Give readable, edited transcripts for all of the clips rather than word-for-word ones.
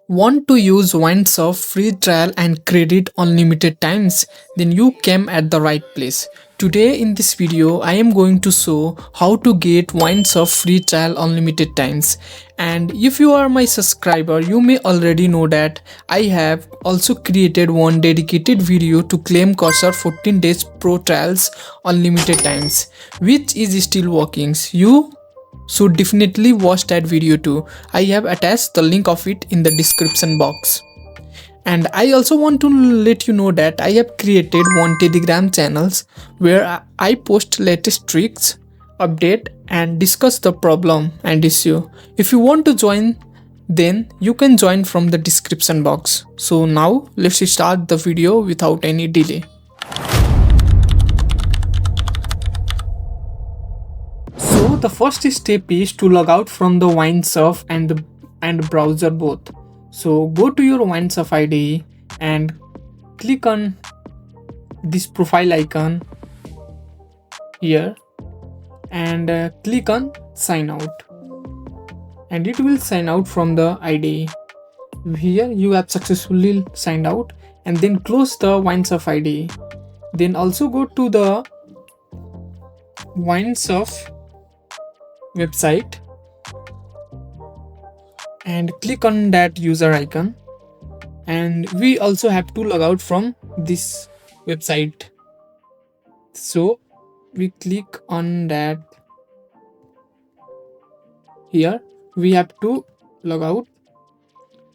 Want to use Windsurf free trial and credit unlimited times? Then you came at the right place. Today in this video, I am going to show how to get Windsurf free trial unlimited times. And if you are my subscriber, you may already know that I have also created one dedicated video to claim Cursor 14 days pro trials unlimited times, which is still working. So definitely watch that video too. I have attached the link of it in the description box. And I also want to let you know that I have created one Telegram channels where I post latest tricks, update and discuss the problem and issue. If you want to join, then you can join from the description box. So now let's start the video without any delay. So the first step is to log out from the Windsurf and browser both. So go to your Windsurf IDE and click on this profile icon here and click on sign out, and it will sign out from the IDE. Here you have successfully signed out, and then close the Windsurf IDE. Then also go to the Windsurf website and click on that user icon, and we also have to log out from this website. So we click on that. Here we have to log out.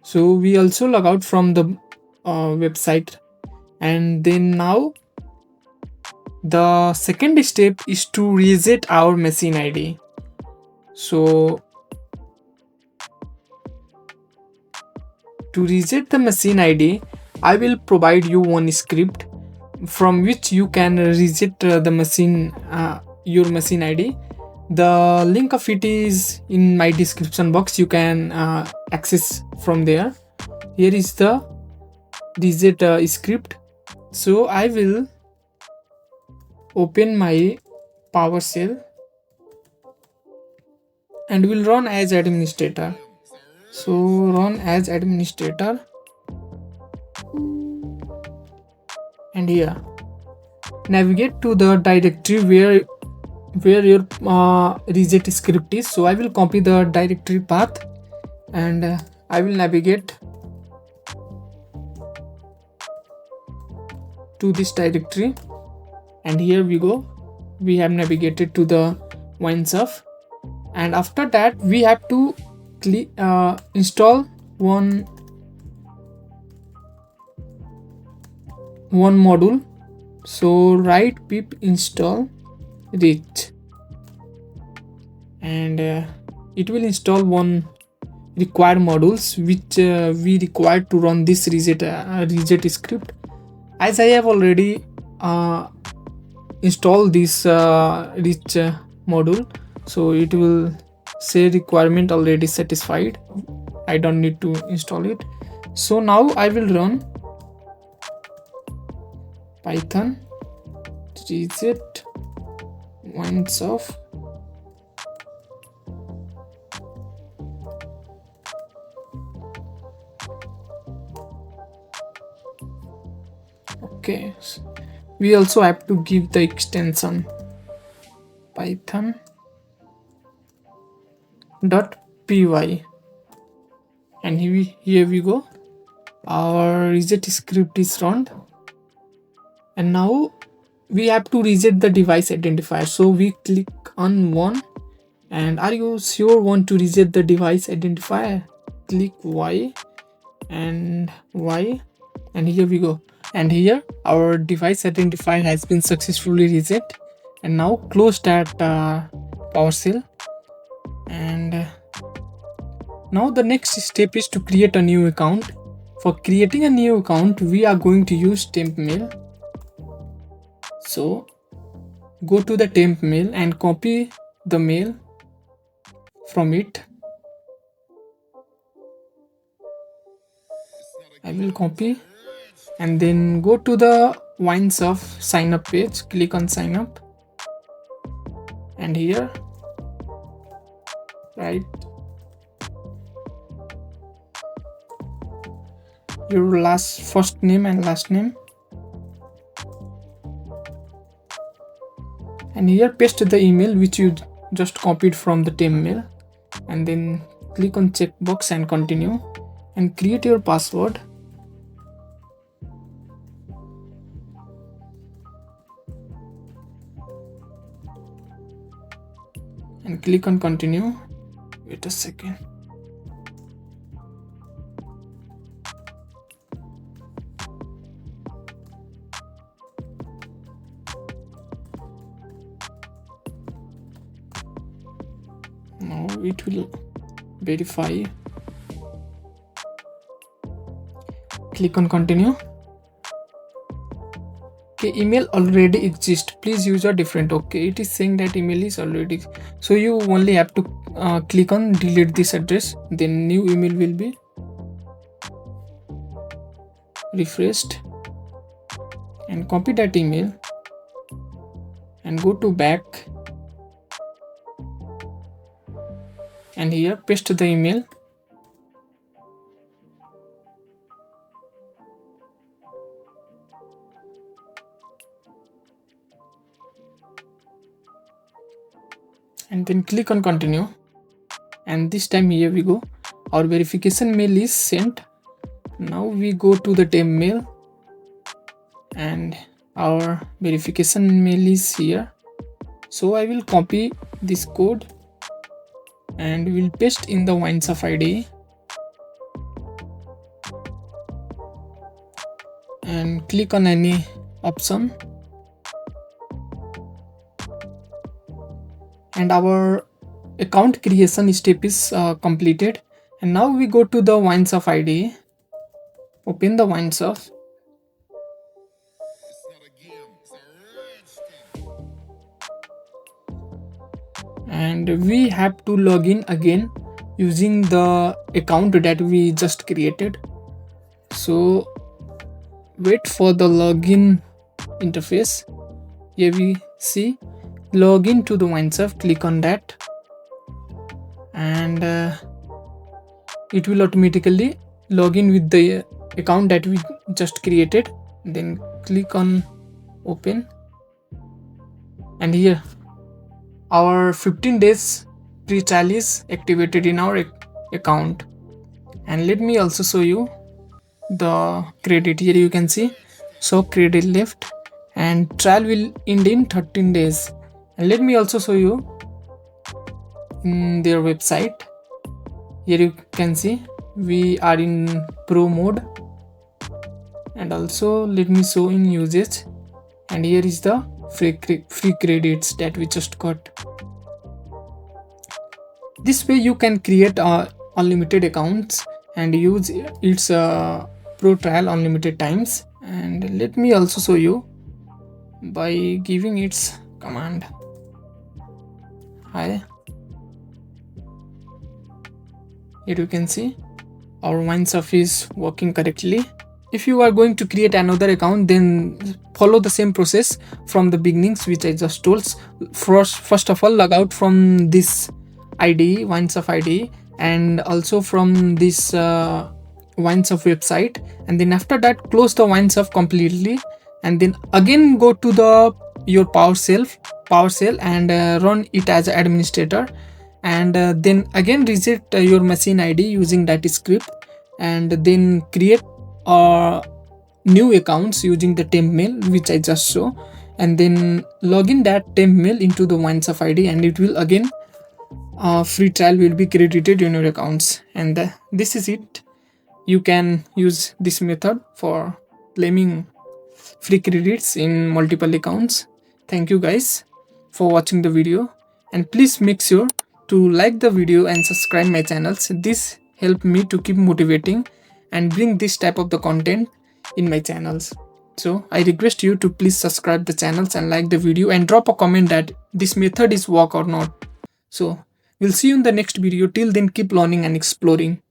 So we also log out from the website, and then now the second step is to reset our machine ID. So to reset the machine ID, I will provide you one script from which you can reset the machine, your machine ID. The link of it is in my description box. You can access from there. Here is the reset script. So I will open my PowerShell and will run as administrator. So run as administrator, and here navigate to the directory where your reset script is. So I will copy the directory path and I will navigate to this directory, and here we go. We have navigated to the Windsurf, and after that we have to install one module. So write pip install reach, and it will install one required modules which we require to run this reset script. As I have already installed this reach module, so it will say requirement already satisfied. I don't need to install it. So now I will run python reset Windsurf okay. We also have to give the extension python .py, and here we go. Our reset script is run, and now we have to reset the device identifier. So we click on one, and are you sure want to reset the device identifier? Click Y, and here we go. And here our device identifier has been successfully reset. And now close that PowerShell, and now the next step is to create a new account. For creating a new account, we are going to use temp mail. So go to the temp mail and copy the mail from it. I will copy, and then go to the Windsurf sign up page. Click on sign up, and here right your first name and last name, and here paste the email which you just copied from the temp mail, and then click on checkbox and continue, and create your password. And click on continue. Wait a second. Now it will verify. Click on continue. Okay, email already exists, please use a different. Okay, it is saying that email is already, so you only have to click on delete this address, then new email will be refreshed, and copy that email and go to back, and here paste the email. And then click on continue, and this time here we go, our verification mail is sent. Now we go to the temp mail, and our verification mail is here. So I will copy this code and will paste in the Windsurf ID, and click on any option, and our account creation step is completed. And now we go to the Windsurf ID, open the Windsurf, and we have to log in again using the account that we just created. So wait for the login interface. Here we see login to the Windsurf, click on that, and it will automatically log in with the account that we just created. Then click on open, and here our 15 days free trial is activated in our account. And let me also show you the credit. Here you can see show credit left, and trial will end in 13 days. And let me also show you in their website. Here you can see we are in pro mode, and also let me show in usage, and here is the free credits that we just got. This way you can create unlimited accounts and use its pro trial unlimited times. And let me also show you by giving its command hi. Here you can see our Windsurf is working correctly. If you are going to create another account, then follow the same process from the beginnings which I just told. First of all, log out from this ID, Windsurf ID, and also from this Windsurf website, and then after that close the Windsurf completely, and then again go to your PowerShell and run it as an administrator, and then again reset your machine ID using that script, and then create new accounts using the temp mail which I just show, and then log in that temp mail into the Windsurf ID, and it will again free trial will be credited in your accounts. And this is it. You can use this method for claiming free credits in multiple accounts. Thank you guys for watching the video, and please make sure to like the video and subscribe my channels. This help me to keep motivating and bring this type of the content in my channels. So I request you to please subscribe the channels and like the video and drop a comment that this method is work or not. So we'll see you in the next video. Till then, keep learning and exploring.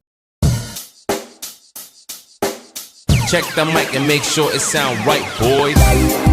Check the mic and make sure it sound right, boys.